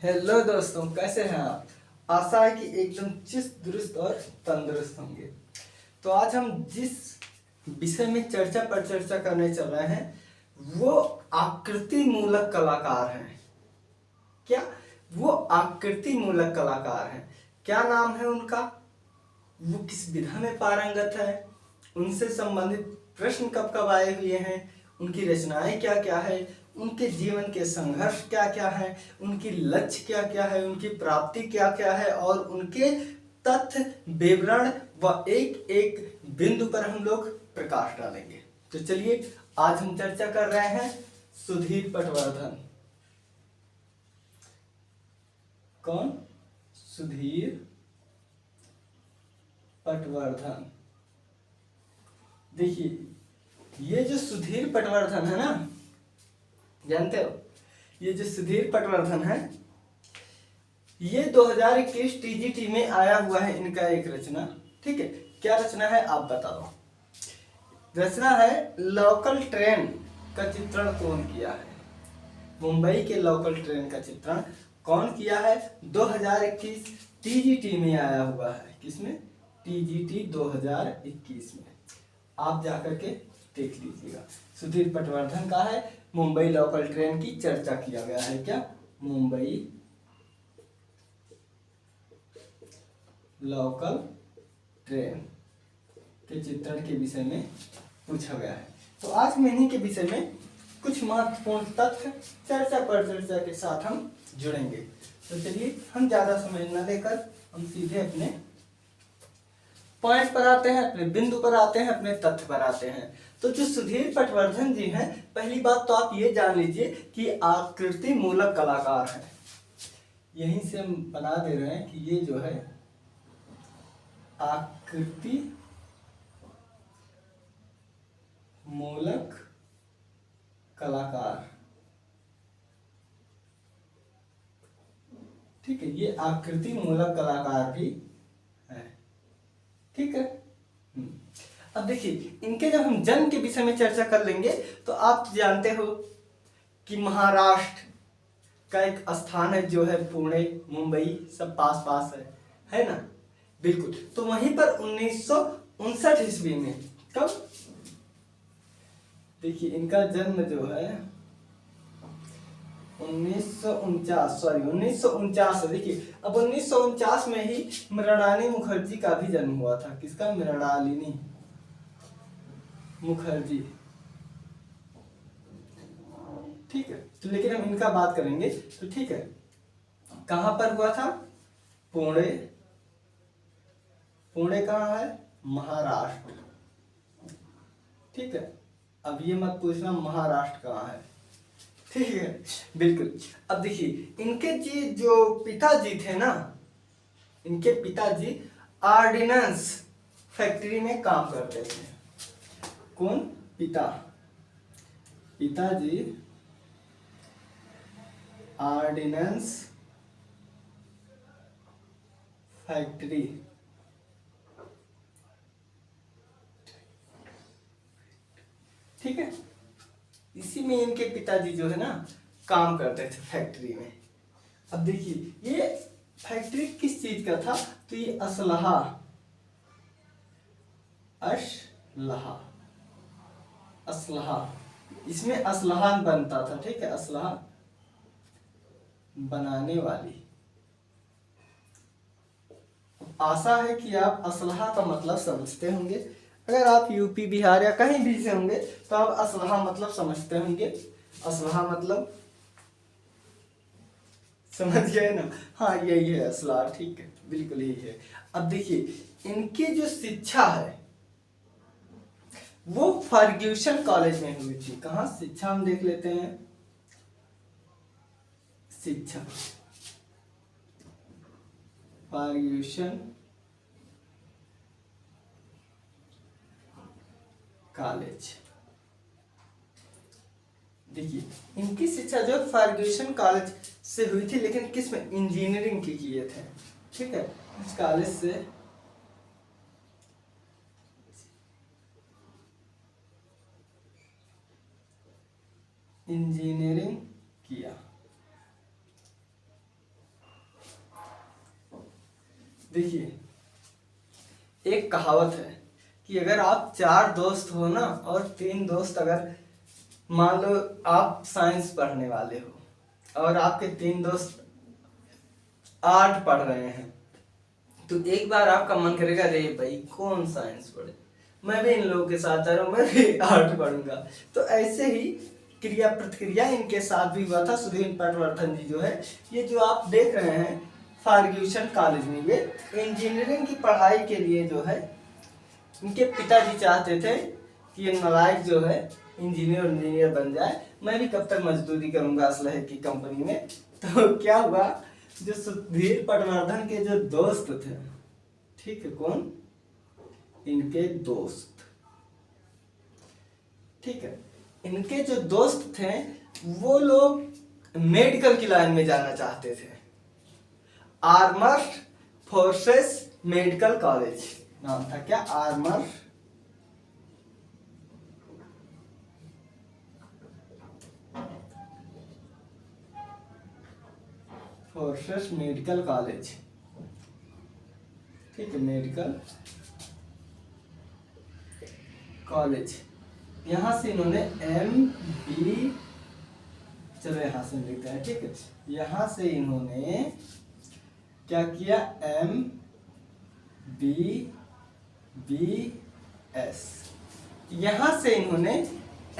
Hello दोस्तों, कैसे हैं आप। आशा है कि एकदम चुस्त दुरुस्त और तंदुरुस्त होंगे। तो आज हम जिस विषय में चर्चा पर चर्चा करने चल रहे हैं वो आकृति मूलक कलाकार हैं। क्या वो आकृति मूलक कलाकार हैं? क्या नाम है उनका? वो किस विधा में पारंगत है? उनसे संबंधित प्रश्न कब कब आए हुए हैं? उनकी रचनाएं क्या क्या है? उनके जीवन के संघर्ष क्या क्या है? उनकी लक्ष्य क्या क्या है? उनकी प्राप्ति क्या क्या है? और उनके तथ्य विवरण व एक एक बिंदु पर हम लोग प्रकाश डालेंगे। तो चलिए, आज हम चर्चा कर रहे हैं सुधीर पटवर्धन। कौन? सुधीर पटवर्धन। देखिए, ये जो सुधीर पटवर्धन है ना, जानते हो, ये जो सुधीर पटवर्धन है ये 2021 टीजीटी में आया हुआ है इनका एक रचना। ठीक है, क्या रचना है आप बताओ। रचना है लोकल ट्रेन का चित्रण कौन किया है। मुंबई के लोकल ट्रेन का चित्रण कौन किया है? 2021 टीजीटी में आया हुआ है। किसमें? टीजीटी 2021 में। आप जाकर के देख लीजिएगा। सुधीर पटवर्धन का है, मुंबई लोकल ट्रेन की चर्चा किया गया है। क्या? मुंबई लोकल ट्रेन के चित्रण के विषय में पूछा गया है। तो आज हम इन्हीं के विषय में कुछ महत्वपूर्ण तथ्य चर्चा पर चर्चा के साथ हम जुड़ेंगे। तो चलिए, हम ज्यादा समय न लेकर हम सीधे अपने पॉइंट पर आते हैं, अपने बिंदु पर आते हैं, अपने तथ्य पर आते हैं। तो जो सुधीर पटवर्धन जी हैं, पहली बात तो आप ये जान लीजिए कि आकृति मूलक कलाकार हैं। यहीं से हम बना दे रहे हैं कि ये जो है आकृति मूलक कलाकार। ठीक है, ये आकृति मूलक कलाकार भी है। ठीक है। अब देखिए, इनके जब हम जन्म के विषय में चर्चा कर लेंगे तो आप जानते हो कि महाराष्ट्र का एक स्थान है जो है पुणे, मुंबई सब पास पास है ना। बिल्कुल। तो वहीं पर 1959 ईस्वी में, कब? देखिए, इनका जन्म जो है 1949 है। देखिए, अब 1949 में ही मृणालिनी मुखर्जी का भी जन्म हुआ था। किसका? मृणालिनी मुखर्जी। ठीक है, तो लेकिन हम इनका बात करेंगे तो ठीक है। कहां पर हुआ था? पुणे। पुणे कहाँ है? महाराष्ट्र। ठीक है, अब ये मत पूछना महाराष्ट्र कहाँ है। ठीक है, बिल्कुल। अब देखिए, इनके जी जो पिताजी थे ना, इनके पिताजी ऑर्डिनेंस फैक्ट्री में काम करते थे। कौन? पिताजी ऑर्डिनेंस फैक्ट्री। ठीक है, इसी में इनके पिताजी जो है ना काम करते थे फैक्ट्री में। अब देखिए, ये फैक्ट्री किस चीज का था? तो ये असलहा असलहा, इसमें असलहा बनता था। ठीक है, असलहा बनाने वाली। आशा है कि आप असलहा का मतलब समझते होंगे। अगर आप यूपी बिहार या कहीं भी से होंगे तो आप असलहा मतलब समझते होंगे। असलहा मतलब समझ गए ना? हाँ, यही है असलहा। ठीक है, बिल्कुल यही है। अब देखिए, इनकी जो शिक्षा है वो फर्ग्यूसन कॉलेज में हुई थी। कहाँ शिक्षा हम देख लेते हैं। शिक्षा फर्ग्यूसन कॉलेज। देखिए, इनकी शिक्षा जो फर्ग्यूसन कॉलेज से हुई थी, लेकिन किस में? इंजीनियरिंग की किए थे। ठीक है, इस कॉलेज से इंजीनियरिंग किया। देखिए, एक कहावत है कि अगर आप 4 दोस्त हो ना, और 3 दोस्त, अगर मान लो आप साइंस पढ़ने वाले हो और आपके 3 दोस्त आर्ट पढ़ रहे हैं, तो एक बार आपका मन करेगा अरे भाई कौन साइंस पढ़े, मैं भी इन लोगों के साथ जा रहा हूँ, मैं भी आर्ट पढ़ूंगा। तो ऐसे ही क्रिया प्रतिक्रिया इनके साथ भी हुआ था। सुधीर पटवर्धन जी जो है, ये जो आप देख रहे हैं फर्ग्यूसन कॉलेज में, ये इंजीनियरिंग की पढ़ाई के लिए जो है, इनके पिताजी चाहते थे कि ये नालायक जो है इंजीनियर बन जाए, मैं भी कब तक मजदूरी करूंगा असलहे की कंपनी में। तो क्या हुआ, जो सुधीर पटवर्धन के जो दोस्त थे, ठीक है, कौन, इनके दोस्त, ठीक है, इनके जो दोस्त थे वो लोग मेडिकल की लाइन में जाना चाहते थे। आर्मर्ड फोर्सेस मेडिकल कॉलेज नाम था, क्या, आर्मर फोर्सेस मेडिकल कॉलेज, ठीक है, मेडिकल कॉलेज। यहां से इन्होंने MB, चलो यहां से लिखते हैं, ठीक है, यहां से इन्होंने क्या किया, MBBS, यहां से इन्होंने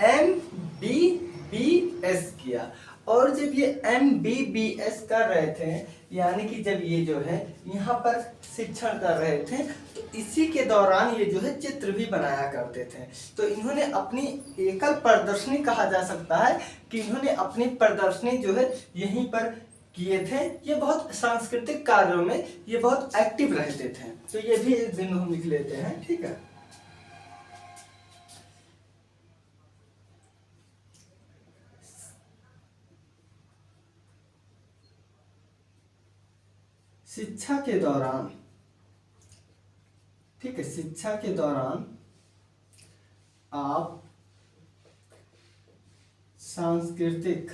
MBBS किया। और जब ये MBBS कर रहे थे, यानी कि जब ये जो है यहाँ पर शिक्षण कर रहे थे, तो इसी के दौरान ये जो है चित्र भी बनाया करते थे। तो इन्होंने अपनी एकल प्रदर्शनी, कहा जा सकता है कि इन्होंने अपनी प्रदर्शनी जो है यहीं पर किए थे। ये बहुत सांस्कृतिक कार्यों में ये बहुत एक्टिव रहते थे। तो ये भी एक दिन हम लिख लेते हैं, ठीक है। शिक्षा के दौरान, ठीक है, शिक्षा के दौरान आप सांस्कृतिक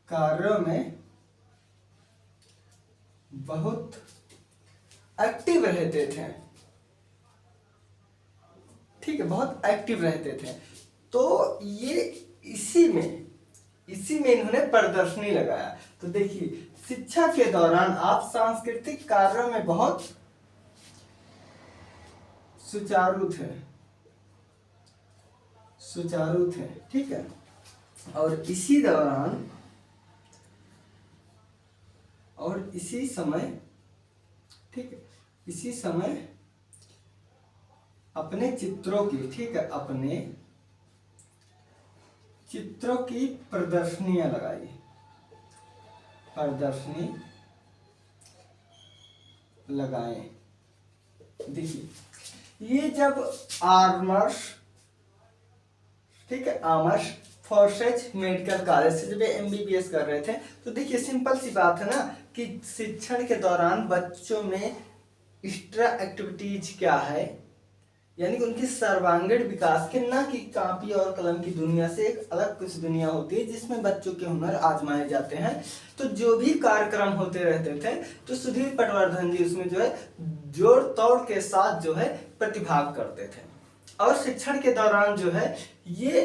कार्यों में बहुत एक्टिव रहते थे, ठीक है, बहुत एक्टिव रहते थे। तो ये इसी में इन्होंने प्रदर्शनी लगाया। तो देखिए, शिक्षा के दौरान आप सांस्कृतिक कार्यों में बहुत सुचारू थे, ठीक है, और इसी दौरान और इसी समय, ठीक है, इसी समय अपने चित्रों की, ठीक है, अपने चित्रों की प्रदर्शनियां लगाई, प्रदर्शनी लगाए। देखिए, ये जब आर्मर्स, ठीक है, आर्मर्स फोर्सेज मेडिकल कॉलेज से जब MBBS कर रहे थे, तो देखिए सिंपल सी बात है ना कि शिक्षण के दौरान बच्चों में एक्स्ट्रा एक्टिविटीज क्या है, यानी कि उनकी सर्वांगीण विकास के, ना कि कापी और कलम की दुनिया से एक अलग कुछ दुनिया होती है जिसमें बच्चों के हुनर आजमाए जाते हैं। तो जो भी कार्यक्रम होते रहते थे, तो सुधीर पटवर्धन जी उसमें जो है जोड़ तोड़ के साथ जो है प्रतिभाग करते थे। और शिक्षण के दौरान जो है ये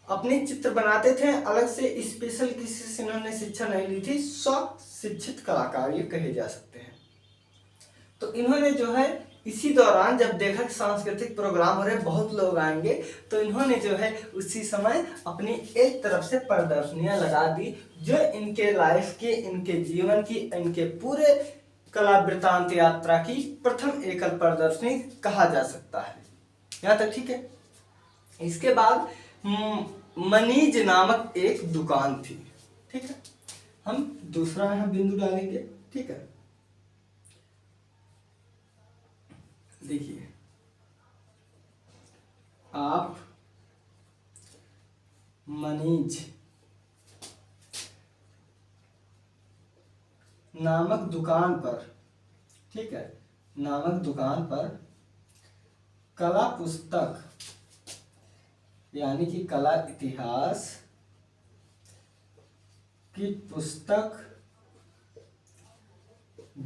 अपने चित्र बनाते थे, अलग से स्पेशल किसी से इन्होंने शिक्षा नहीं ली थी, स्व शिक्षित कलाकार ये कहे जा सकते हैं। तो इन्होंने जो है इसी दौरान जब देखा कि सांस्कृतिक प्रोग्राम हो रहे, बहुत लोग आएंगे, तो इन्होंने जो है उसी समय अपनी एक तरफ से प्रदर्शनियां लगा दी, जो इनके लाइफ की, इनके जीवन की, इनके पूरे कला वृतांत यात्रा की प्रथम एकल प्रदर्शनी कहा जा सकता है। यहाँ तक ठीक है। इसके बाद मनीज नामक एक दुकान थी, ठीक है, हम दूसरा यहाँ बिंदु डालेंगे, ठीक है। देखिए, आप मनीज नामक दुकान पर, ठीक है, नामक दुकान पर कला पुस्तक, यानी कि कला इतिहास की पुस्तक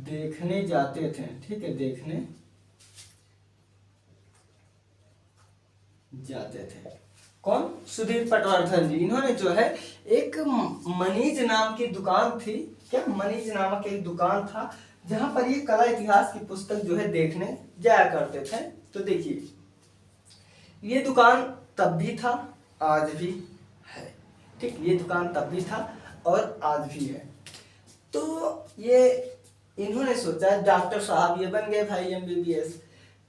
देखने जाते थे। ठीक है, देखने जाते थे। कौन? सुधीर पटवर्धन जी। इन्होंने जो है एक मनीज नाम की दुकान थी, क्या मनीज नामक एक दुकान था जहां पर ये कला इतिहास की पुस्तक जो है देखने जाया करते थे। तो देखिए, ये दुकान तब भी था, आज भी है। ठीक, ये दुकान तब भी था और आज भी है। तो ये इन्होंने सोचा डॉक्टर साहब ये बन गए भाई एमबीबीएस।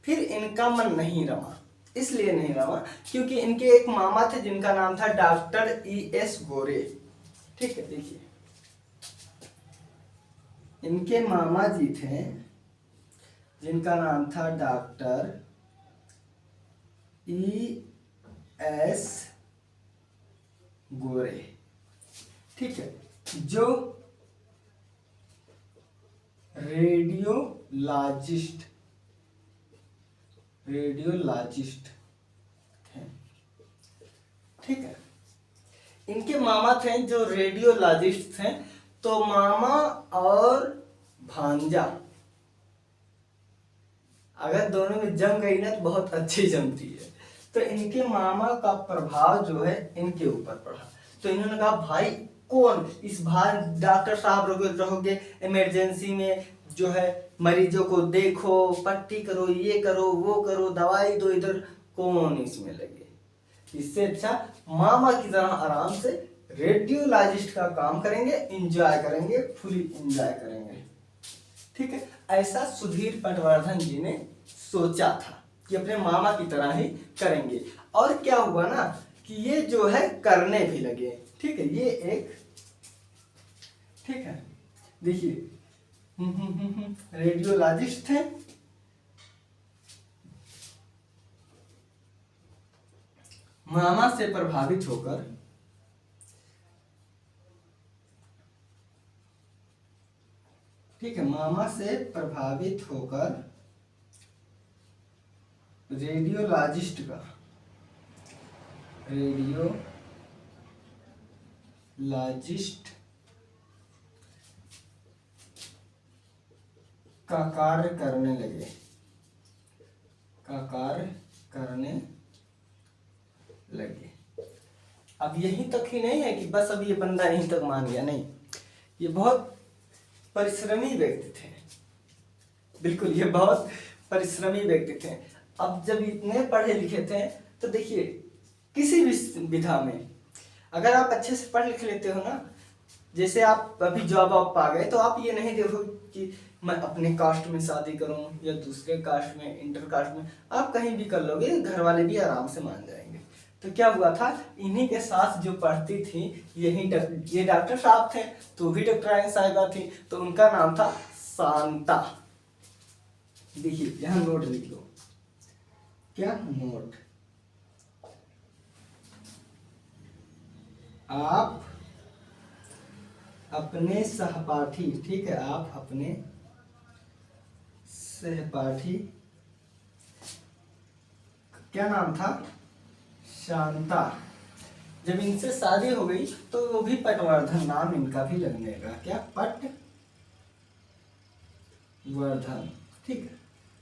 फिर इनका मन नहीं रमा, इसलिए नहीं रमा क्योंकि इनके एक मामा थे जिनका नाम था डॉक्टर ई.एस. गोरे। ठीक है, देखिए इनके मामा जी थे जिनका नाम था डॉक्टर ई.एस. गोरे। ठीक है, जो रेडियोलॉजिस्ट थे। ठीक है, इनके मामा थे जो रेडियोलॉजिस्ट थे। तो मामा और भांजा अगर दोनों में जम गई ना तो बहुत अच्छी जमती है। तो इनके मामा का प्रभाव जो है इनके ऊपर पड़ा। तो इन्होंने कहा भाई कौन इस बार डॉक्टर साहब रहोगे इमरजेंसी में जो है मरीजों को देखो, पट्टी करो, ये करो, वो करो, दवाई दो, इधर कौन इसमें लगे। इससे अच्छा मामा की तरह आराम से रेडियोलॉजिस्ट का काम करेंगे, एंजॉय करेंगे, फुली एंजॉय करेंगे। ठीक है, ऐसा सुधीर पटवर्धन जी ने सोचा था कि अपने मामा की तरह ही करेंगे। और क्या हुआ ना कि ये जो है करने भी लगे। ठीक है, ये एक, ठीक है देखिए रेडियोलॉजिस्ट थे, मामा से प्रभावित होकर ठीक है, मामा से प्रभावित होकर रेडियोलॉजिस्ट का कार्य करने लगे। अब यहीं तक ही नहीं है कि बस अब ये बंदा यहीं तक मान गया, नहीं, ये बहुत परिश्रमी व्यक्ति थे। बिल्कुल, ये बहुत परिश्रमी व्यक्ति थे। अब जब इतने पढ़े लिखे थे तो देखिए किसी भी विधा में अगर आप अच्छे से पढ़ लिख लेते हो ना, जैसे आप अभी जॉब आप पा गए तो आप ये नहीं देखो कि मैं अपने कास्ट में शादी करूं या दूसरे कास्ट में, इंटर कास्ट में, आप कहीं भी कर लोगे, घर वाले भी आराम से मान जाएंगे। तो क्या हुआ था, इन्हीं के साथ जो पढ़ती थी ये डॉक्टर साहब थे, तो भी डॉक्टर साहिबा थी, तो उनका नाम था शांता। देखिए यहाँ नोट लिख लो, क्या नोट, आप अपने सहपाठी, ठीक है, आप अपने सहपाठी, क्या नाम था, शांता, जब इनसे शादी हो गई तो वो भी पटवर्धन नाम इनका भी लगने लगा, क्या, पटवर्धन। ठीक है,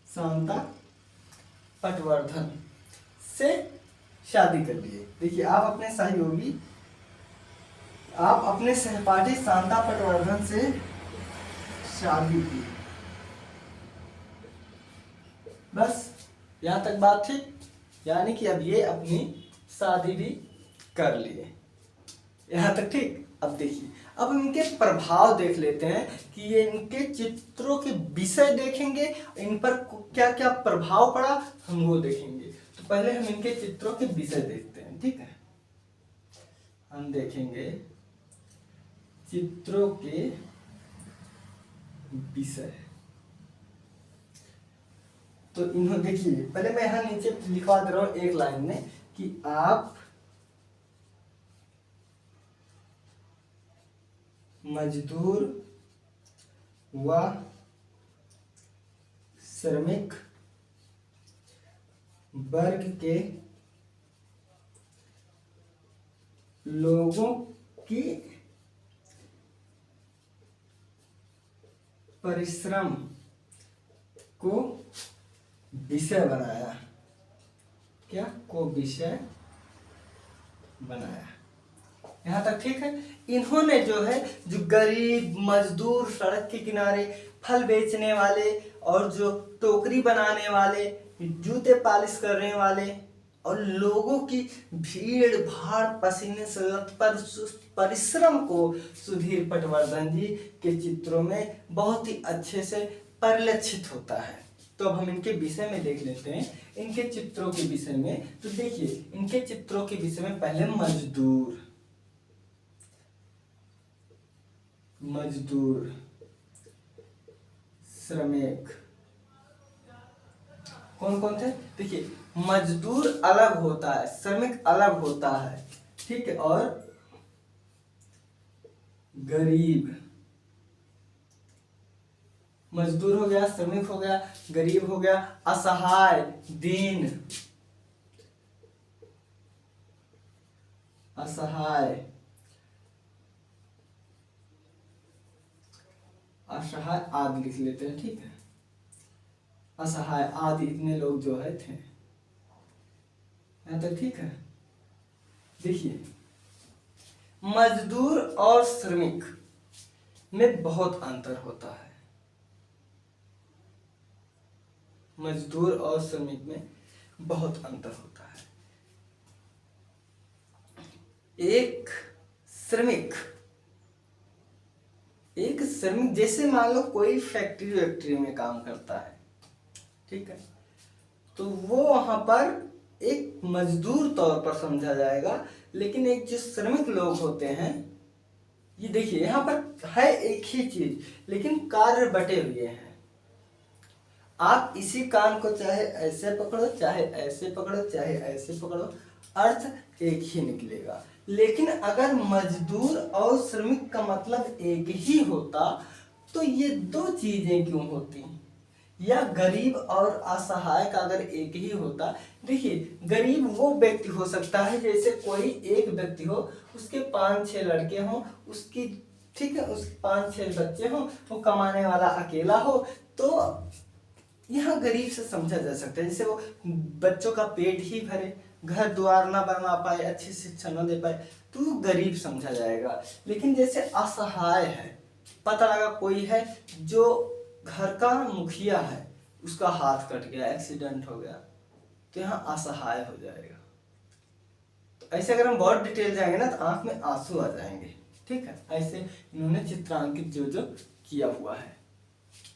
शांता पटवर्धन से शादी कर लिए। देखिए आप अपने सहयोगी, आप अपने सहपाठी शांता पटवर्धन से शादी की। बस यहाँ तक बात थी, यानी कि अब ये अपनी शादी भी कर लिए, यहाँ तक ठीक। अब देखिए, अब इनके प्रभाव देख लेते हैं कि ये इनके चित्रों के विषय देखेंगे, इन पर क्या क्या प्रभाव पड़ा हम वो देखेंगे। तो पहले हम इनके चित्रों के विषय देखते हैं। ठीक है, हम देखेंगे चित्रों के विषय। तो इन्होंने देखिए, पहले मैं यहाँ नीचे लिखवा दे रहा हूं एक लाइन में कि आप मजदूर व श्रमिक वर्ग के लोगों की परिश्रम को विषय बनाया। क्या को विषय बनाया। यहाँ तक ठीक है। इन्होंने जो है जो गरीब मजदूर, सड़क के किनारे फल बेचने वाले और जो टोकरी बनाने वाले, जूते पॉलिश करने वाले और लोगों की भीड़ भाड़ पसीने से लथपथ परिश्रम को सुधीर पटवर्धन जी के चित्रों में बहुत ही अच्छे से परिलक्षित होता है। तो अब हम इनके विषय में देख लेते हैं, इनके चित्रों के विषय में। तो देखिए इनके चित्रों के विषय में पहले मजदूर, मजदूर, श्रमिक, कौन कौन थे? देखिए मजदूर अलग होता है, श्रमिक अलग होता है, ठीक है, और गरीब, मजदूर हो गया, श्रमिक हो गया, गरीब हो गया, असहाय, दीन, असहाय, असहाय आदि लिख लेते हैं, ठीक है, असहाय आदि इतने लोग जो है थे। यहाँ तक ठीक है। देखिए मजदूर और श्रमिक में बहुत अंतर होता है। मजदूर और श्रमिक में बहुत अंतर होता है। एक श्रमिक जैसे मान लो कोई फैक्ट्री में काम करता है, ठीक है, तो वो वहां पर एक मजदूर तौर पर समझा जाएगा। लेकिन एक जो श्रमिक लोग होते हैं, ये देखिए यहाँ पर है एक ही चीज लेकिन कार्य बटे हुए हैं। आप इसी कान को चाहे ऐसे पकड़ो, चाहे ऐसे पकड़ो, चाहे ऐसे पकड़ो, अर्थ एक ही निकलेगा। लेकिन अगर मजदूर और श्रमिक का मतलब एक ही होता तो ये दो चीजें क्यों होती? या गरीब और असहाय का अगर एक ही होता, देखिए गरीब वो व्यक्ति हो सकता है जैसे कोई एक व्यक्ति हो, उसके 5-6 लड़के हों, उसकी ठीक है, उसके 5-6 बच्चे हों, वो कमाने वाला अकेला हो, तो यहाँ गरीब से समझा जा सकता है। जैसे वो बच्चों का पेट ही भरे, घर द्वार ना बना पाए, अच्छी शिक्षा न दे पाए, तो गरीब समझा जाएगा। लेकिन जैसे असहाय है, पता लगा कोई है जो घर का मुखिया है, उसका हाथ कट गया, एक्सीडेंट हो गया, तो यहाँ असहाय हो जाएगा। तो ऐसे अगर हम बहुत डिटेल जाएंगे ना तो आंख में आंसू आ जाएंगे, ठीक है। ऐसे इन्होंने चित्रांकित जो किया हुआ है।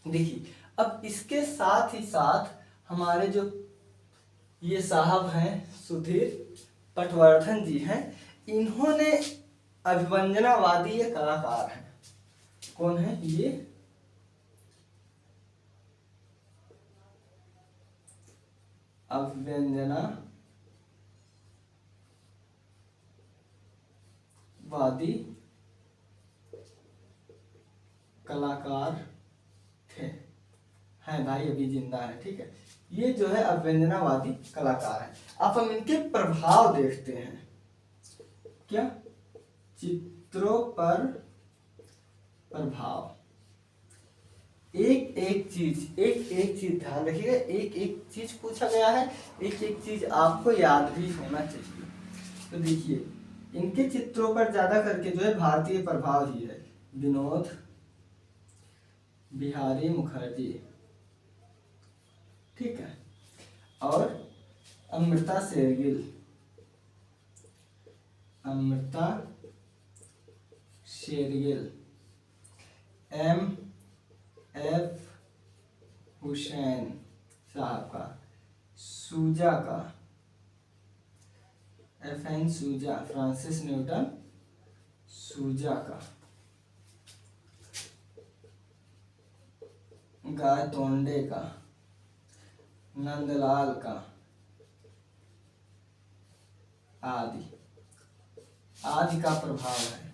देखिए अब इसके साथ ही साथ हमारे जो ये साहब हैं सुधीर पटवर्धन जी हैं, इन्होंने अभिव्यंजनावादी ये कलाकार हैं। कौन है ये? अभिव्यंजनावादी कलाकार थे, हैं भाई, अभी जिंदा है, ठीक है। ये जो है अभिव्यंजनावादी कलाकार है। अब हम इनके प्रभाव देखते हैं। क्या? चित्रों पर प्रभाव। एक एक चीज ध्यान रखिएगा, एक एक चीज पूछा गया है, एक एक चीज आपको याद भी होना चाहिए। तो देखिए इनके चित्रों पर ज्यादा करके जो है भारतीय प्रभाव ही है। विनोद बिहारी मुखर्जी, ठीक है, और अमृता शेरगिल, M.F. हुसैन साहब का, सूजा का, F.N. सूजा, फ्रांसिस न्यूटन सूजा का, गाय तोंडे का, नंदलाल का, आदि का प्रभाव है,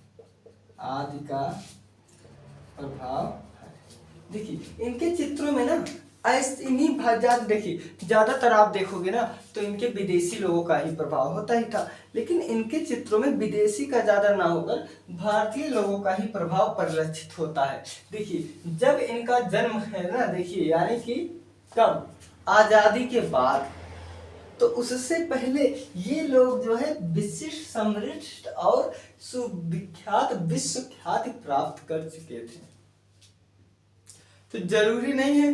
आदि का प्रभाव है। देखिए इनके चित्रों में ना देखिए ज्यादातर आप देखोगे ना तो इनके विदेशी लोगों का ही प्रभाव होता ही था। लेकिन इनके चित्रों में विदेशी का ज्यादा ना होकर भारतीय लोगों का ही प्रभाव परिलक्षित होता है। देखिए जब इनका जन्म है ना, देखिए यानी कि कब, आजादी के बाद, तो उससे पहले ये लोग जो है विशिष्ट, समृद्ध और सुविख्यात, विश्व ख्याति प्राप्त कर चुके थे। तो जरूरी नहीं है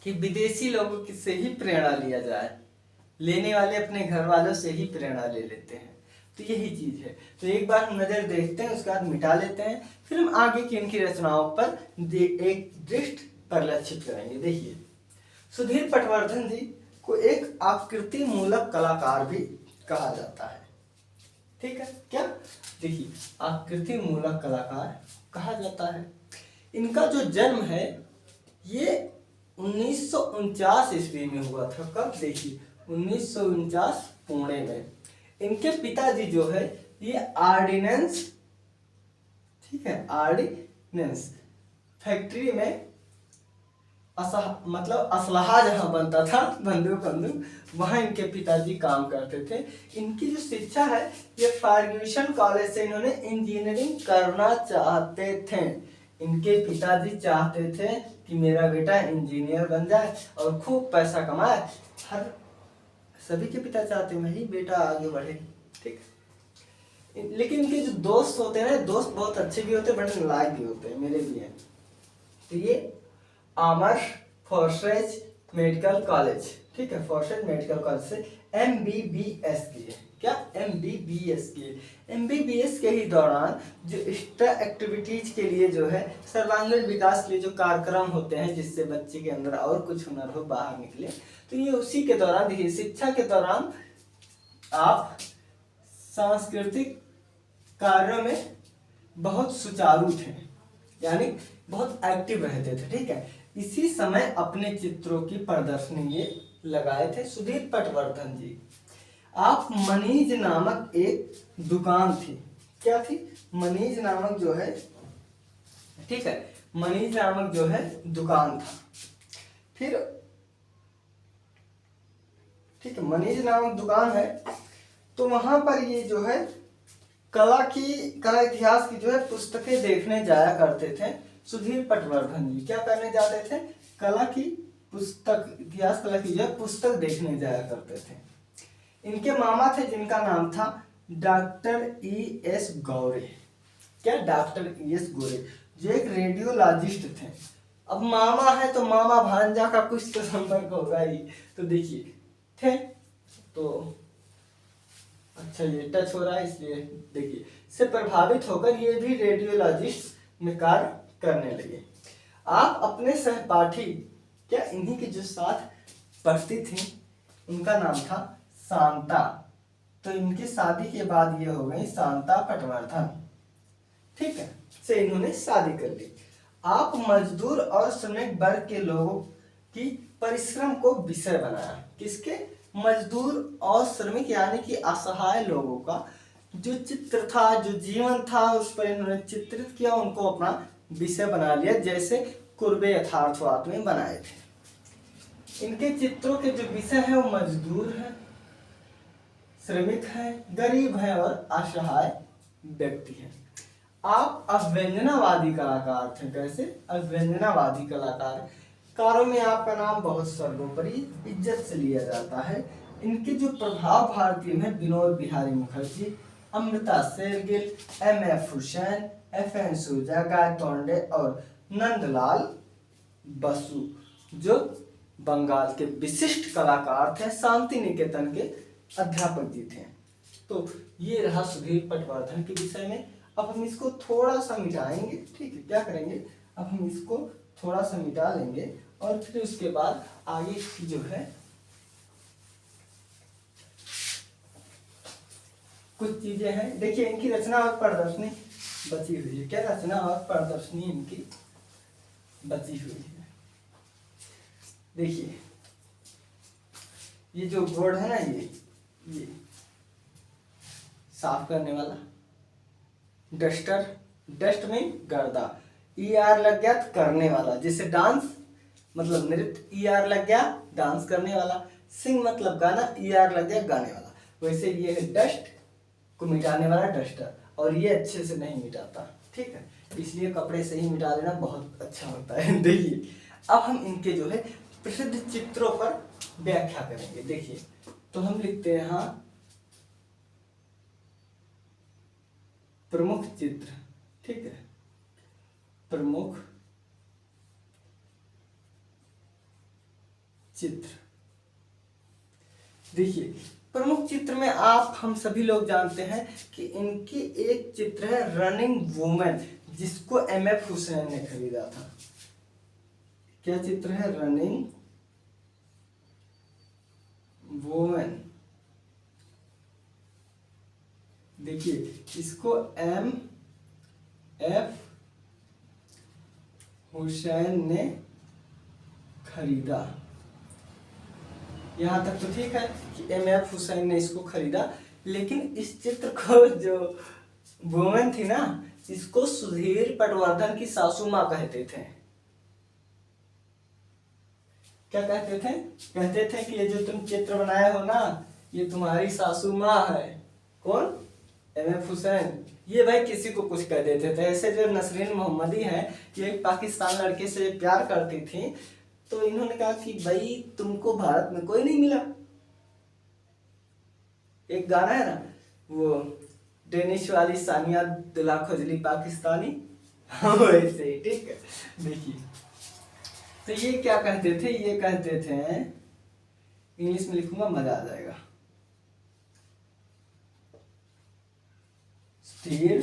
कि विदेशी लोगों से ही प्रेरणा लिया जाए, लेने वाले अपने घर वालों से ही प्रेरणा ले लेते हैं। तो यही चीज है। तो एक बार हम नजर देखते हैं, उसके बाद मिटा लेते हैं, फिर हम आगे की इनकी रचनाओं पर एक दृष्टि परिलक्षित करेंगे। देखिए सुधीर पटवर्धन जी को एक आकृति मूलक कलाकार भी कहा जाता है। ठीक है, क्या? देखिए आकृति मूलक कलाकार कहा जाता है। इनका जो जन्म है ये 1949 ईस्वी में हुआ था। कब? देखिए 1949 पुणे में। इनके पिताजी जो है ये आर्डिनेंस, ठीक है, आर्डिनेंस फैक्ट्री में मतलब असलहा जहाँ बनता था, बंदूक, वहाँ इनके पिताजी काम करते थे। इनकी जो शिक्षा है ये फर्ग्यूसन कॉलेज से इन्होंने इंजीनियरिंग करना चाहते थे। इनके पिताजी चाहते थे कि मेरा बेटा इंजीनियर बन जाए और खूब पैसा कमाए। हर सभी के पिता चाहते हैं ही बेटा आगे बढ़े, ठीक। लेकिन इनके जो दोस्त होते हैं, दोस्त बहुत अच्छे भी होते हैं, बड़े नालायक भी होते हैं, मेरे भी हैं। तो ये आमर फोर्सेज मेडिकल कॉलेज, ठीक है, फोर्सेज मेडिकल कॉलेज से MBBS किए। क्या? MBBS किए। MBBS के ही दौरान जो एक्स्ट्रा एक्टिविटीज के लिए जो है सर्वांगीण विकास के लिए जो कार्यक्रम होते हैं जिससे बच्चे के अंदर और कुछ हुनर हो, बाहर निकले, तो ये उसी के दौरान, देखिए शिक्षा के दौरान आप सांस्कृतिक कार्यों में बहुत सुचारू थे, यानी बहुत एक्टिव रहते थे, ठीक है। इसी समय अपने चित्रों की प्रदर्शनी ये लगाए थे सुधीर पटवर्धन जी। आप मनीज नामक एक दुकान थी, क्या थी? मनीज नामक जो है, ठीक है, मनीज नामक जो है दुकान था। फिर ठीक है, मनीज नामक दुकान है, तो वहां पर ये जो है कला इतिहास की जो है पुस्तकें देखने जाया करते थे सुधीर पटवर्धन जी। क्या करने जाते थे? कला की पुस्तक, इतिहास कला की जो है पुस्तक देखने जाया करते थे। इनके मामा थे जिनका नाम था डॉक्टर ES गौरे। क्या? डॉक्टर ES गौरे, जो एक रेडियोलॉजिस्ट थे। अब मामा है तो मामा भांजा का कुछ तो संपर्क होगा ही। तो देखिए थे, तो अच्छा ये टच हो रहा है इसलिए देखिए, से प्रभावित होकर ये भी रेडियोलॉजिस्ट में कार्य करने लगे। आप अपने सहपाठी, क्या इन्हीं के जो साथ पढ़ती थी, उनका नाम था शांता। तो इनकी शादी के बाद ये हो गई शांता पटवर्धन, ठीक है, से इन्होंने शादी कर ली। आप मजदूर और श्रमिक वर्ग के लोगों की परिश्रम को विषय बनाया। किसके? मजदूर और श्रमिक यानी कि असहाय लोगों का जो चित्र था, जो जीवन था, उस पर इन्होंने चित्रित किया, उनको अपना विषय बना लिया, जैसे कुर्बे यथार्थवाद में बनाए थे। इनके चित्रों के जो विषय है वो मजदूर है, श्रमिक है, गरीब है और असहाय व्यक्ति है। आप अव्यंजनावादी कलाकार थे। कैसे? अव्यंजनावादी कलाकार। कारों में आपका नाम बहुत सर्वोपरि इज्जत से लिया जाता है। इनके जो प्रभाव भारतीय में विनोद बिहारी मुखर्जी, अमृता शेरगिल, MF हुसैन, FN सूजा, गाय तोंडे और नंदलाल बसु, जो बंगाल के विशिष्ट कलाकार थे, शांति निकेतन के अध्यापक जी थे। तो ये रहा सुधीर पटवर्धन के विषय में। अब हम इसको थोड़ा सा मिटाएंगे, ठीक है। क्या करेंगे? अब हम इसको थोड़ा सा मिटा लेंगे और फिर उसके बाद आगे की जो है कुछ चीजें हैं। देखिए इनकी रचना और प्रदर्शनी बची हुई है। क्या रचना और प्रदर्शनी इनकी बची हुई है? देखिए ये जो बोर्ड है ना, ये साफ करने वाला डस्टर, डस्ट में गर्दा, ER लग गया तो करने वाला, जैसे डांस मतलब नृत्य, ER लग गया डांस करने वाला, सिंग मतलब गाना, ER लग गया गाने वाला। वैसे ये है डस्ट, को मिटाने वाला डस्टर, और ये अच्छे से नहीं मिटाता, ठीक है, इसलिए कपड़े से ही मिटा लेना बहुत अच्छा होता है। देखिए अब हम इनके जो है प्रसिद्ध चित्रों पर व्याख्या करेंगे। देखिए तो हम लिखते हैं यहाँ प्रमुख चित्र, ठीक है, प्रमुख चित्र। देखिए प्रमुख चित्र में आप हम सभी लोग जानते हैं कि इनकी एक चित्र है रनिंग वुमेन, जिसको एमएफ हुसैन ने खरीदा था। क्या चित्र है? Running women. देखिए इसको एम एफ हुसैन ने खरीदा। यहाँ तक तो ठीक है कि एम एफ हुसैन ने इसको खरीदा, लेकिन इस चित्र को जो वुमेन थी ना, इसको सुधीर पटवर्धन की सासू माँ कहते थे। क्या कहते थे? कहते थे कि ये जो तुम चित्र बनाए हो ना, ये तुम्हारी सासू माँ है। कौन? M F Husain. ये भाई किसी को कुछ कह देते थे। ऐसे जो नसरीन मोहम्मदी है, ये एक पाकिस्तान लड़के से प्यार करती थी, तो इन्होंने कहा कि भाई तुमको भारत में कोई नहीं मिला। एक गाना है ना, वो डेनिश वाली सानिया दिला खोजली पाकिस्तानी, वैसे ही, ठीक है। देखिए तो ये क्या कहते थे? ये कहते थे, इंग्लिश में लिखूंगा मजा आ जाएगा, सुधीर,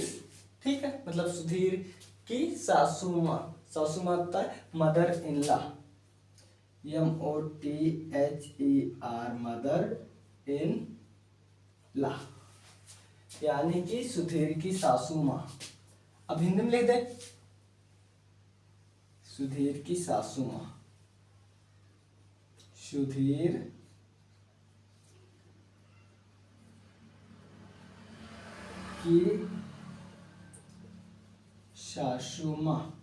ठीक है, मतलब सुधीर की सासू माँ। सासू माँ होता है mother in law, MOTHER, mother in law, यानी कि सुधीर की सासू माँ। अब हिंदी में लिख दे, सुधीर की सासू माँ, सुधीर की सासू माँ,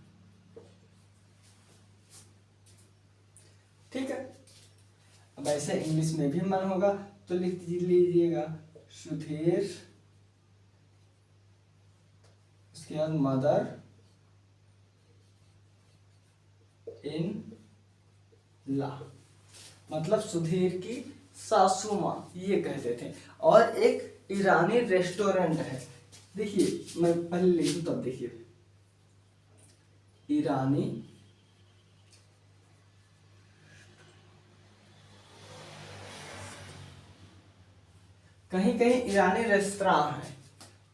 ठीक है। अब ऐसे इंग्लिश में भी मन होगा तो लिख लीजिएगा सुधीर, उसके बाद मदर इन लॉ, मतलब सुधीर की सासू माँ, ये कहते थे। और एक ईरानी रेस्टोरेंट है, देखिए मैं पहले लिखूं तब देखिए, ईरानी कहीं कहीं ईरानी रेस्टोरेंट है।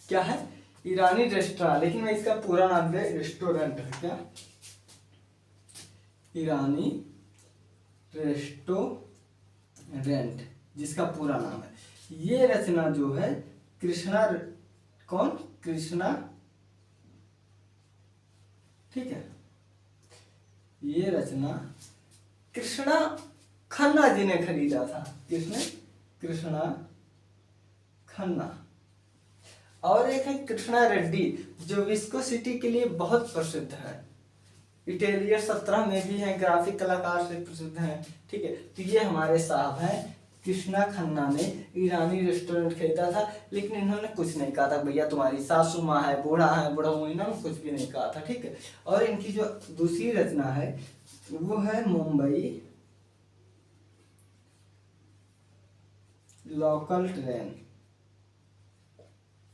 क्या है? ईरानी रेस्टोरेंट, लेकिन मैं इसका पूरा नाम दे रेस्टोरेंट है। क्या? ईरानी रेस्टोरेंट, जिसका पूरा नाम है। ये रचना जो है कृष्णा, कौन? कृष्णा, ठीक है, ये रचना कृष्णा खन्ना जी ने खरीदा था। किसने? कृष्णा खन्ना। और एक है कृष्णा रेड्डी, जो विस्कोसिटी के लिए बहुत प्रसिद्ध है। इटालियर 17 में भी है, ग्राफिक कलाकार से प्रसिद्ध हैं, ठीक है। तो ये हमारे साहब हैं कृष्णा खन्ना ने ईरानी रेस्टोरेंट खरीदा था, लेकिन इन्होंने कुछ नहीं कहा था भैया तुम्हारी सासू माँ है, बूढ़ा है, बूढ़ा हुई, इन्होंने कुछ भी नहीं कहा था, ठीक है। और इनकी जो दूसरी रचना है वो है Mumbai local train,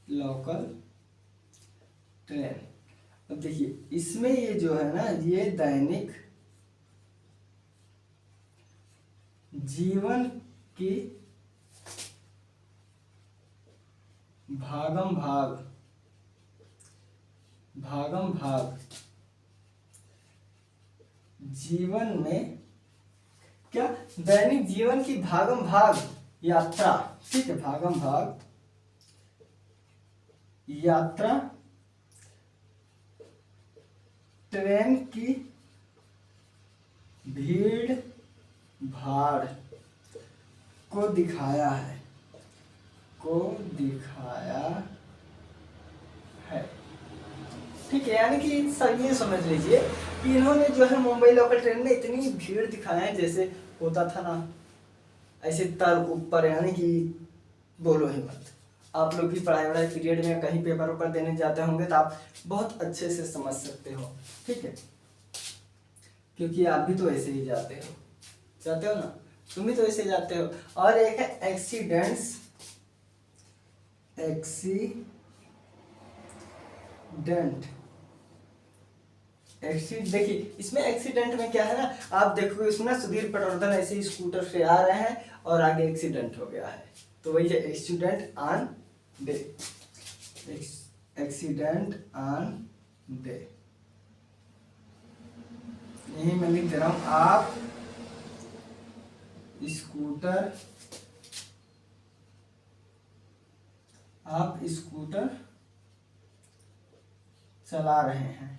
local train. अब देखिए इसमें ये जो है ना, ये दैनिक जीवन की भागम भाग जीवन में, क्या? दैनिक जीवन की भागम भाग यात्रा, ठीक है, भागम भाग यात्रा ट्रेन की भीड़ भाड़ को दिखाया है, ठीक है। यानी कि सब ये समझ लीजिए कि इन्होंने जो है मुंबई लोकल ट्रेन में इतनी भीड़ दिखाया है, जैसे होता था ना ऐसे तर ऊपर, यानी कि बोलो ही मत। आप लोग भी पढ़ाई वढ़ाई पीरियड में कहीं पेपर वेपर देने जाते होंगे तो आप बहुत अच्छे से समझ सकते हो, ठीक है, क्योंकि आप भी तो ऐसे ही जाते हो ना, तुम भी तो ऐसे जाते हो। और एक है एक्सीडेंट्स, देखिए इसमें एक्सीडेंट में क्या है ना, आप देखोगे इसमें ना सुधीर पटवर्धन ऐसे ही स्कूटर से आ रहे हैं और आगे एक्सीडेंट हो गया है, तो वही है accident on day, accident on day. यही मैं लिख दे रहा हूं, आप स्कूटर चला रहे हैं।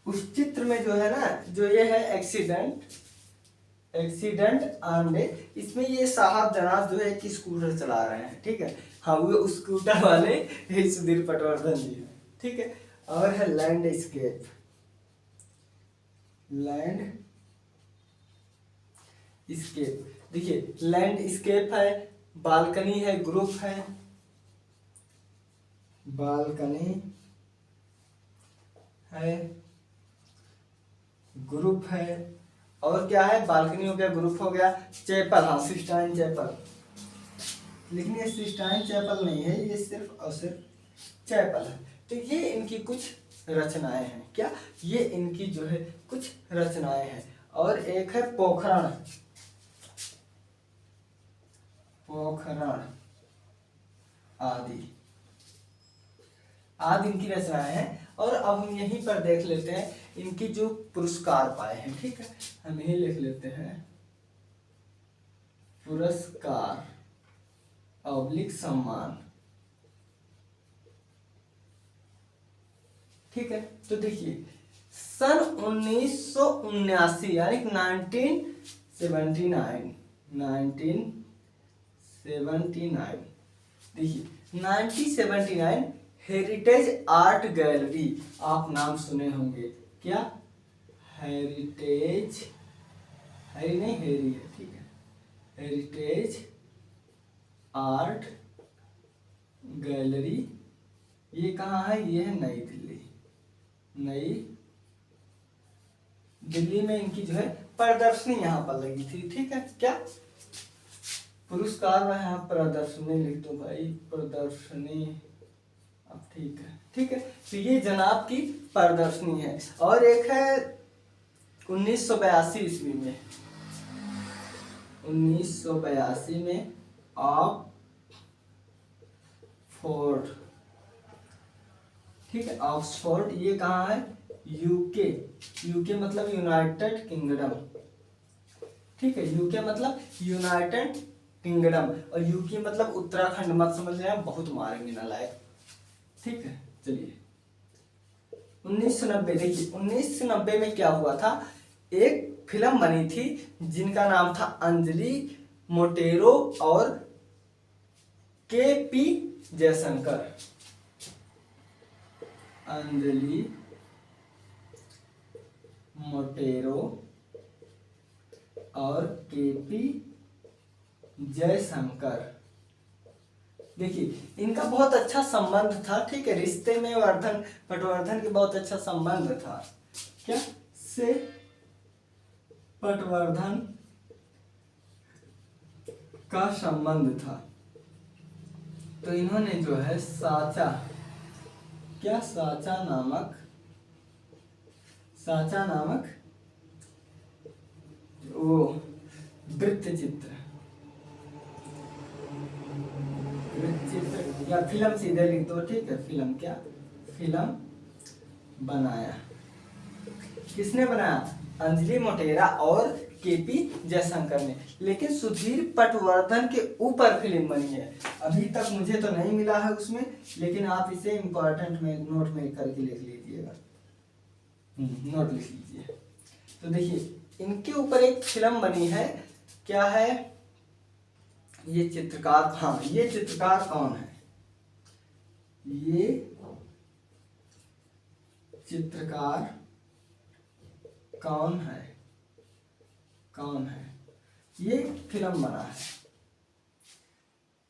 उस चित्र में जो है ना, जो ये है एक्सीडेंट ऑन डे, इसमें ये साहब जनाब जो है कि स्कूटर चला रहे हैं, ठीक है, हाँ वो स्कूटर वाले यही सुधीर पटवर्धन जी है, ठीक है। और है लैंडस्केप, देखिए लैंडस्केप है, बालकनी है, ग्रुप है, ग्रुप है, और क्या है, बालकनी हो गया, ग्रुप हो गया, चैपल, हाँ सिस्टाइन चैपल, लेकिन ये सिस्टाइन चैपल नहीं है, ये सिर्फ और सिर्फ चैपल है। तो ये इनकी कुछ रचनाएं हैं, क्या ये इनकी जो है कुछ रचनाएं हैं। और एक है पोखरण आदि इनकी रचनाएं हैं। और अब हम यहीं पर देख लेते हैं इनकी जो पुरस्कार पाए हैं, ठीक है, हम यही लिख लेते हैं पुरस्कार ऑब्लिक सम्मान, ठीक है। तो देखिए सन 1979 यानी 1979, देखिए 1979 हेरिटेज आर्ट गैलरी, आप नाम सुने होंगे, क्या हेरिटेज, हैरी नहीं हेरी है, ठीक है, हेरिटेज आर्ट गैलरी, ये कहाँ है, ये है नई दिल्ली में इनकी जो है प्रदर्शनी यहाँ पर लगी थी, ठीक है, क्या पुरस्कार में यहाँ प्रदर्शनी लिख दो भाई, प्रदर्शनी, अब ठीक है, तो ये जनाब की प्रदर्शनी है। और एक है 1982 ईस्वी में, 1982 में ऑक्सफोर्ड, ठीक है, ऑक्सफोर्ड, ये कहाँ है, यूके मतलब यूनाइटेड किंगडम, ठीक है, यूके मतलब यूनाइटेड किंगडम, और यूके मतलब उत्तराखंड, मत समझ रहे हैं, बहुत मारेंगे नालायक, ठीक है। चलिए 1990, देखिए 1990 में क्या हुआ था, एक फिल्म बनी थी जिनका नाम था अंजलि मोटेरो और के.पी. जयशंकर, अंजलि मोटेरो और के.पी. जयशंकर, देखिए इनका बहुत अच्छा संबंध था, ठीक है, रिश्ते में पटवर्धन के बहुत अच्छा संबंध था, क्या से पटवर्धन का संबंध था। तो इन्होंने जो है साचा नामक वो वृत्त चित्र या फिल्म सीधे लिख दो, ठीक है, फिल्म बनाया, किसने बनाया, अंजलि मोटेरा और के.पी. जयशंकर ने, लेकिन सुधीर पटवर्धन के ऊपर फिल्म बनी है, अभी तक मुझे तो नहीं मिला है उसमें, लेकिन आप इसे इम्पोर्टेंट में नोट में करके लिख लीजिएगा, नोट लिख लीजिए। तो देखिए इनके ऊपर एक फिल्म बनी है, क्या है, ये चित्रकार, हाँ ये चित्रकार कौन है, ये चित्रकार कौन है, ये फिल्म बना है,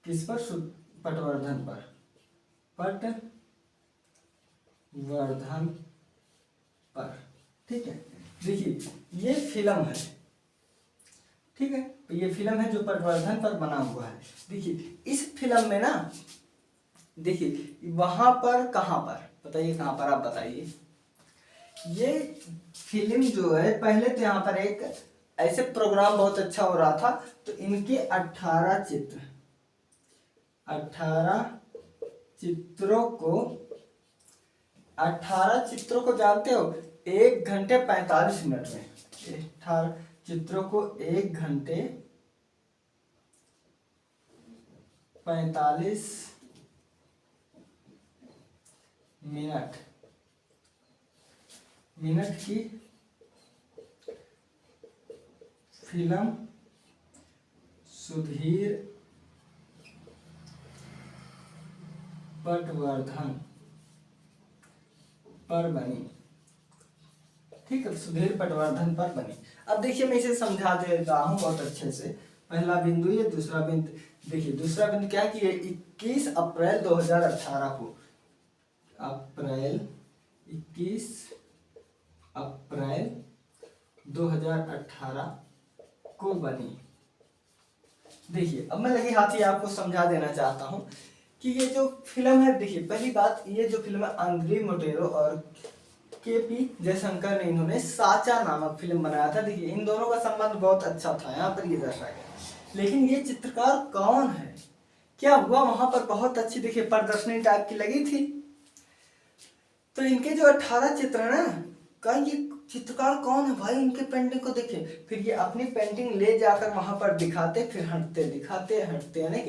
किस पर? पटवर्धन पर, पटवर्धन पर। ठीक है, देखिए ये फिल्म है, ठीक है, तो ये फिल्म है जो पटवर्धन पर बना हुआ है। देखिए इस फिल्म में ना, देखिए वहां पर, कहां पर बताइए, कहां पर आप बताइए। ये फिल्म जो है, पहले तो यहाँ पर एक ऐसे प्रोग्राम बहुत अच्छा हो रहा था, तो इनके 18 चित्रों को जानते हो, 1 घंटे 45 मिनट में, 18 चित्रों को 1 घंटे 45 मिनट की फिल्म सुधीर पटवर्धन पर बनी। ठीक है, सुधीर पटवर्धन पर बनी। अब देखिए मैं इसे समझा देता हूँ बहुत अच्छे से। पहला बिंदु ये, दूसरा बिंदु, देखिए दूसरा बिंदु क्या कि 21 अप्रैल 2018 को, 21 अप्रैल 2018 को बनी। देखिए अब मैं लगे हाथी आपको समझा देना चाहता हूं कि ये जो फिल्म है, देखिए पहली बात, ये जो फिल्म है अंद्री मोटेरो और केपी जयशंकर ने इन्होंने साचा नामक फिल्म बनाया था। देखिए इन दोनों का संबंध बहुत अच्छा था, यहाँ पर ये दर्शाया गया। लेकिन ये चित्रकार कौन है, क्या हुआ वहां पर बहुत अच्छी, देखिए प्रदर्शनी टाइप की लगी थी, तो इनके जो 18 चित्र है ना, का ये चित्रकार कौन है भाई, इनके पेंटिंग को देखिए, फिर ये अपनी पेंटिंग ले जाकर वहां पर दिखाते, फिर हटते, दिखाते हटते, यानी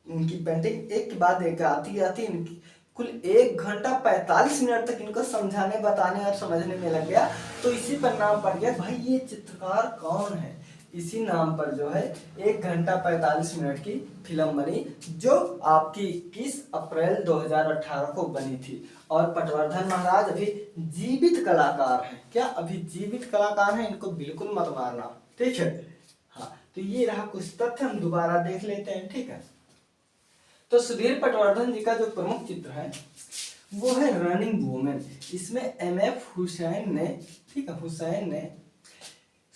इनकी पेंटिंग एक के बाद एक आती इनकी कुल 1 घंटा 45 मिनट तक इनको समझाने, बताने और समझने में लग गया। तो इसी पर नाम पड़ गया भाई ये चित्रकार कौन है। इसी नाम पर जो है 1 घंटा 45 मिनट की फिल्म बनी, जो आपकी 21 अप्रैल 2018 को बनी थी। और पटवर्धन महाराज अभी जीवित कलाकार हैं। क्या अभी जीवित कलाकार हैं? इनको बिल्कुल मत मारना, ठीक है। हाँ, तो ये रहा कुछ तथ्य, हम दोबारा देख लेते हैं, ठीक है। तो सुधीर पटवर्धन जी का जो प्रमुख चित्र है वो है रनिंग वुमेन। इसमें MF हुसैन ने, ठीक है, हुसैन ने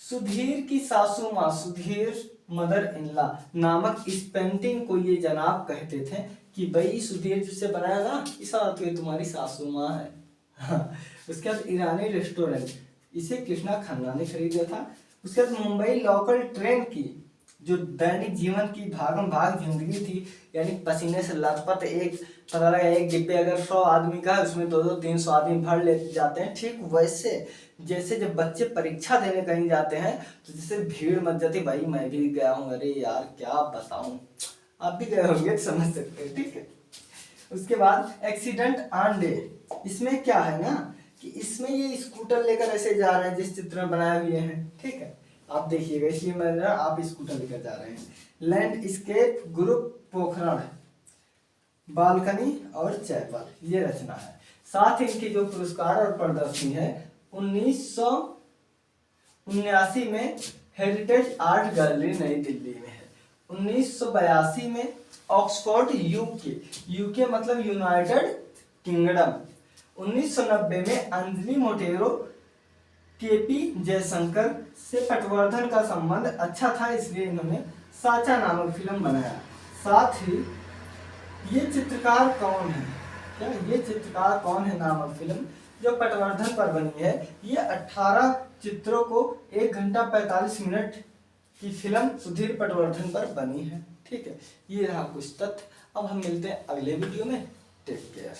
सुधीर की सासू माँ, सुधीर मदर इन लॉ नामक इस पेंटिंग को ये जनाब कहते थे कि भाई सुधीर जिससे बनाया ना, इस तो ये तुम्हारी सासू माँ है। हाँ। उसके बाद ईरानी रेस्टोरेंट, इसे कृष्णा खन्ना ने खरीदा था। उसके बाद मुंबई लोकल ट्रेन की जो दैनिक जीवन की भागम भाग जिंदगी थी, यानी पसीने से लथपथ, एक पता लगा एक डिब्बे अगर 100 आदमी का है उसमें 200-300 आदमी भर ले जाते हैं, ठीक वैसे जैसे जब बच्चे परीक्षा देने कहीं जाते हैं तो जैसे भीड़ मच जाती। भाई मैं भी गया हूँ, अरे यार क्या बताऊं, आप भी गए होंगे, समझ सकते हैं, ठीक है। उसके बाद एक्सीडेंट ऑन डे, इसमें क्या है ना कि इसमें ये स्कूटर लेकर ऐसे जा रहे हैं जिस चित्र में बनाए हुए हैं, ठीक है, आप देखिएगा, इसलिए मैं आप स्कूटर लेकर जा रहे हैं। लैंडस्केप ग्रुप पोखरण, बालकनी और चैपल, ये रचना है। साथ ही इनकी जो पुरस्कार और प्रदर्शनी है 1979 में हेरिटेज आर्ट गैलरी नई दिल्ली में है। 1982 में ऑक्सफोर्ड यूके मतलब यूनाइटेड किंगडम। 1990 में अंजलि मोटेरो केपी जयशंकर से पटवर्धन का संबंध अच्छा था, इसलिए इन्होंने साचा नामक फिल्म बनाया। साथ ही ये चित्रकार कौन है, क्या ये चित्रकार कौन है नामक फिल्म जो पटवर्धन पर बनी है, ये 18 चित्रों को 1 घंटा 45 मिनट की फिल्म सुधीर पटवर्धन पर बनी है, ठीक है। ये रहा कुछ तथ्य। अब हम मिलते हैं अगले वीडियो में, टेक केयर।